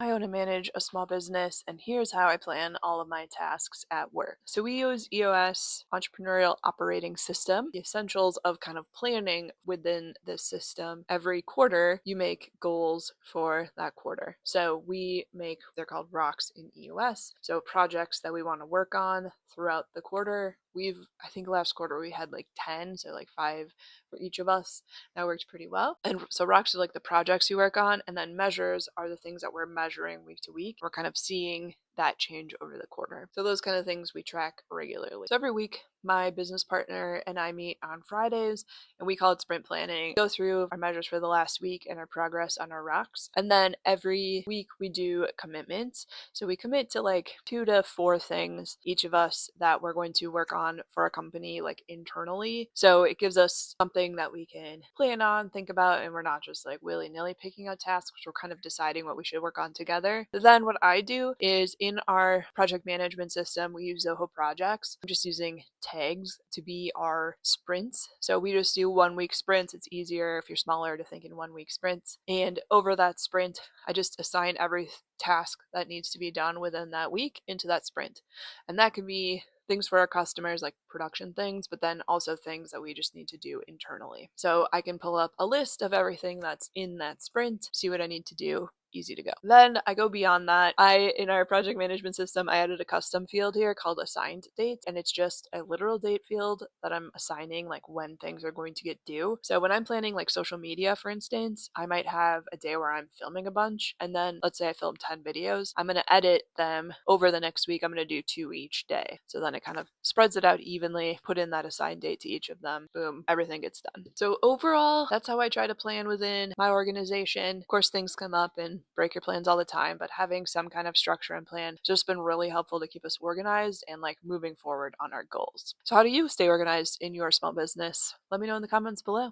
I own and manage a small business, and here's how I plan all of my tasks at work. So we use EOS, Entrepreneurial Operating System, the essentials of kind of planning within this system. Every quarter, you make goals for that quarter. So we make, they're called rocks in EOS. So projects that we want to work on throughout the quarter. I think last quarter we had like 10, so like 5 for each of us. That worked pretty well. And so rocks are like the projects you work on, and then measures are the things that we're measuring week to week. We're kind of seeing that change over the quarter. So those kind of things we track regularly. So every week, my business partner and I meet on Fridays, and we call it sprint planning. Go through our measures for the last week and our progress on our rocks. And then every week we do commitments. So we commit to like 2 to 4 things, each of us, that we're going to work on for a company like internally. So it gives us something that we can plan on, think about, and we're not just like willy-nilly picking out tasks. We're kind of deciding what we should work on together. Then what I do is in our project management system, we use Zoho projects. I'm just using tags to be our sprints. So we just do 1 week sprints. It's easier if you're smaller to think in 1 week sprints. And over that sprint, I just assign every task that needs to be done within that week into that sprint. And that can be things for our customers, like production things, but then also things that we just need to do internally. So I can pull up a list of everything that's in that sprint, see what I need to do. Easy to go. Then I go beyond that. In our project management system, I added a custom field here called assigned date, and it's just a literal date field that I'm assigning like when things are going to get due. So when I'm planning like social media, for instance, I might have a day where I'm filming a bunch, and then let's say I film 10 videos. I'm going to edit them over the next week. I'm going to do 2 each day. So then it kind of spreads it out evenly, put in that assigned date to each of them. Boom, everything gets done. So overall, that's how I try to plan within my organization. Of course, things come up and break your plans all the time, but having some kind of structure and plan has just been really helpful to keep us organized and like moving forward on our goals. So how do you stay organized in your small business? Let me know in the comments below.